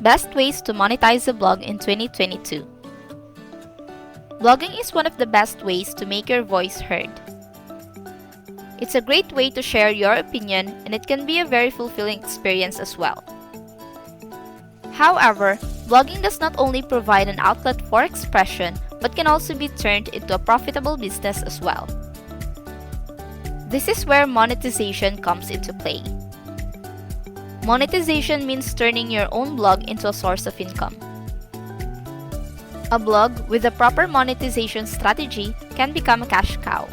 Best ways to monetize a blog in 2022. Blogging is one of the best ways to make your voice heard. It's a great way to share your opinion, and it can be a very fulfilling experience as well. However, blogging does not only provide an outlet for expression, but can also be turned into a profitable business as well. This is where monetization comes into play. Monetization means turning your own blog into a source of income. A blog with a proper monetization strategy can become a cash cow.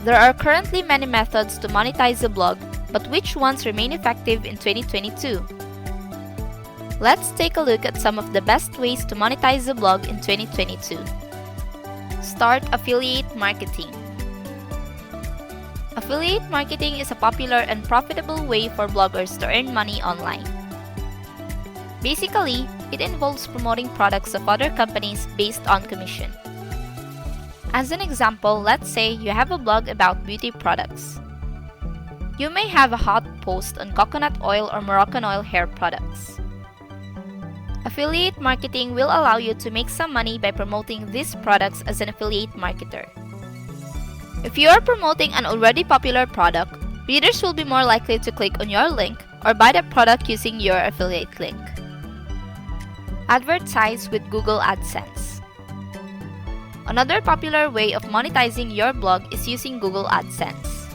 There are currently many methods to monetize a blog, but which ones remain effective in 2022? Let's take a look at some of the best ways to monetize a blog in 2022. Start affiliate marketing. Affiliate marketing is a popular and profitable way for bloggers to earn money online. Basically, it involves promoting products of other companies based on commission. As an example, let's say you have a blog about beauty products. You may have a hot post on coconut oil or Moroccan oil hair products. Affiliate marketing will allow you to make some money by promoting these products as an affiliate marketer. If you are promoting an already popular product, readers will be more likely to click on your link or buy the product using your affiliate link. Advertise with Google Adsense. Another popular way of monetizing your blog is using Google Adsense.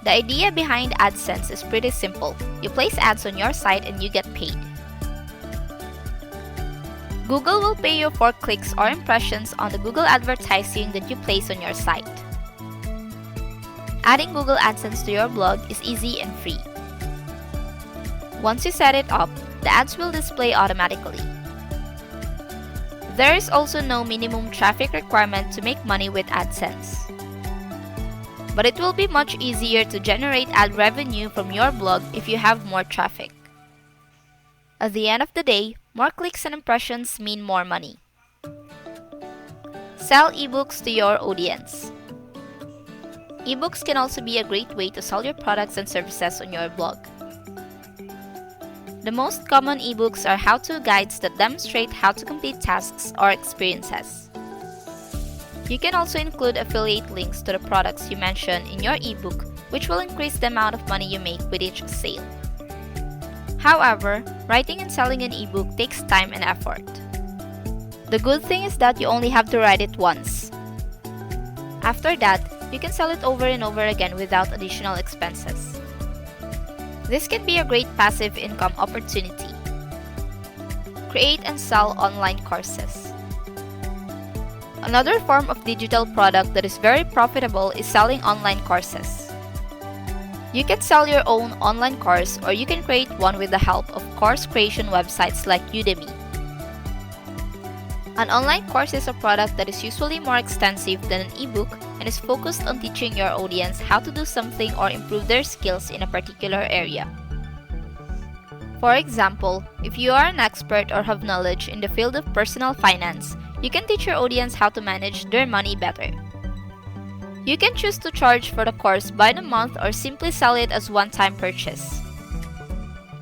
The idea behind Adsense is pretty simple. You place ads on your site and you get paid. Google will pay you for clicks or impressions on the Google advertising that you place on your site. Adding Google AdSense to your blog is easy and free. Once you set it up, the ads will display automatically. There is also no minimum traffic requirement to make money with AdSense. But it will be much easier to generate ad revenue from your blog if you have more traffic. At the end of the day, more clicks and impressions mean more money. Sell ebooks to your audience. Ebooks can also be a great way to sell your products and services on your blog. The most common ebooks are how-to guides that demonstrate how to complete tasks or experiences. You can also include affiliate links to the products you mention in your ebook, which will increase the amount of money you make with each sale. However, writing and selling an ebook takes time and effort. The good thing is that you only have to write it once. After that, you can sell it over and over again without additional expenses. This can be a great passive income opportunity. Create and sell online courses. Another form of digital product that is very profitable is selling online courses. You can sell your own online course, or you can create one with the help of course creation websites like Udemy. An online course is a product that is usually more extensive than an ebook and is focused on teaching your audience how to do something or improve their skills in a particular area. For example, if you are an expert or have knowledge in the field of personal finance, you can teach your audience how to manage their money better. You can choose to charge for the course by the month or simply sell it as one-time purchase.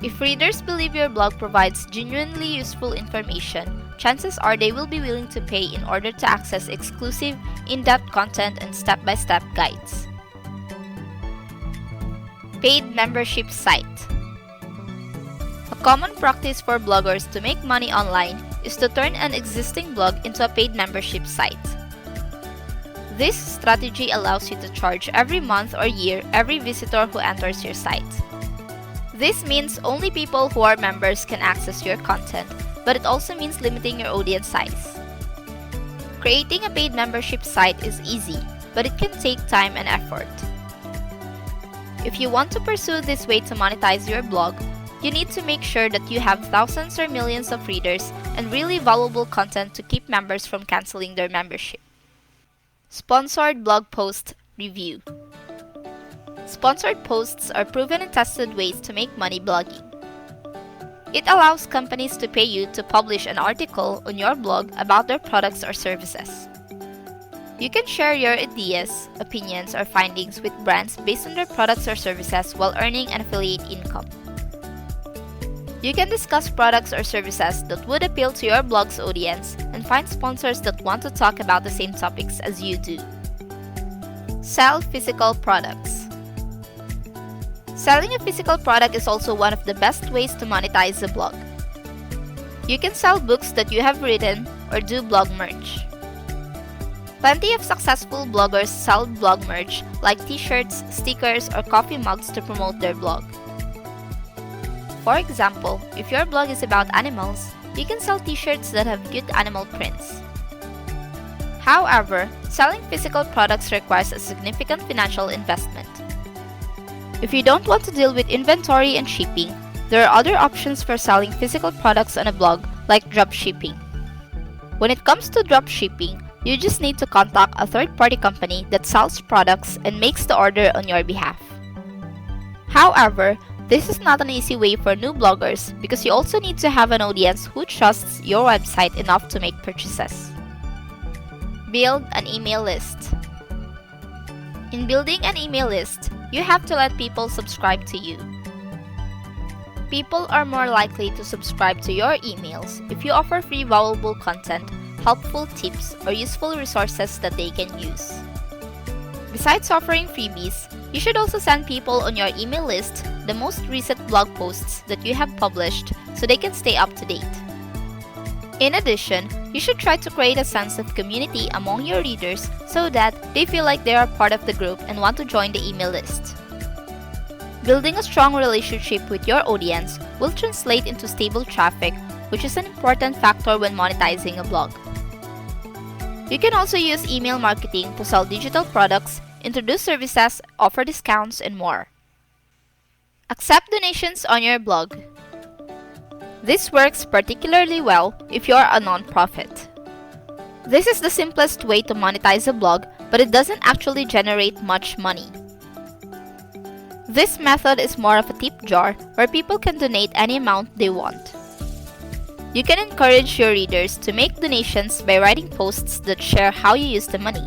If readers believe your blog provides genuinely useful information, chances are they will be willing to pay in order to access exclusive, in-depth content and step-by-step guides. Paid membership site. A common practice for bloggers to make money online is to turn an existing blog into a paid membership site. This strategy allows you to charge every month or year every visitor who enters your site. This means only people who are members can access your content, but it also means limiting your audience size. Creating a paid membership site is easy, but it can take time and effort. If you want to pursue this way to monetize your blog, you need to make sure that you have thousands or millions of readers and really valuable content to keep members from canceling their membership. Sponsored blog post review. Sponsored posts are proven and tested ways to make money blogging. It allows companies to pay you to publish an article on your blog about their products or services. You can share your ideas, opinions, or findings with brands based on their products or services while earning an affiliate income. You can discuss products or services that would appeal to your blog's audience and find sponsors that want to talk about the same topics as you do. Sell physical products. Selling a physical product is also one of the best ways to monetize a blog. You can sell books that you have written or do blog merch. Plenty of successful bloggers sell blog merch like t-shirts, stickers, or coffee mugs to promote their blog. For example, if your blog is about animals, you can sell t-shirts that have cute animal prints. However, selling physical products requires a significant financial investment. If you don't want to deal with inventory and shipping, there are other options for selling physical products on a blog like dropshipping. When it comes to dropshipping, you just need to contact a third-party company that sells products and makes the order on your behalf. However, this is not an easy way for new bloggers because you also need to have an audience who trusts your website enough to make purchases. Build an email list. In building an email list, you have to let people subscribe to you. People are more likely to subscribe to your emails if you offer free valuable content, helpful tips, or useful resources that they can use. Besides offering freebies, you should also send people on your email list the most recent blog posts that you have published so they can stay up to date. In addition, you should try to create a sense of community among your readers so that they feel like they are part of the group and want to join the email list. Building a strong relationship with your audience will translate into stable traffic, which is an important factor when monetizing a blog. You can also use email marketing to sell digital products, introduce services, offer discounts, and more. Accept donations on your blog. This works particularly well if you're a nonprofit. This is the simplest way to monetize a blog, but it doesn't actually generate much money. This method is more of a tip jar where people can donate any amount they want. You can encourage your readers to make donations by writing posts that share how you use the money.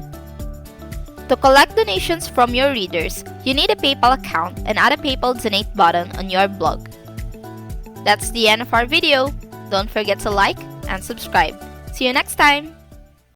To collect donations from your readers, you need a PayPal account and add a PayPal donate button on your blog. That's the end of our video. Don't forget to like and subscribe. See you next time!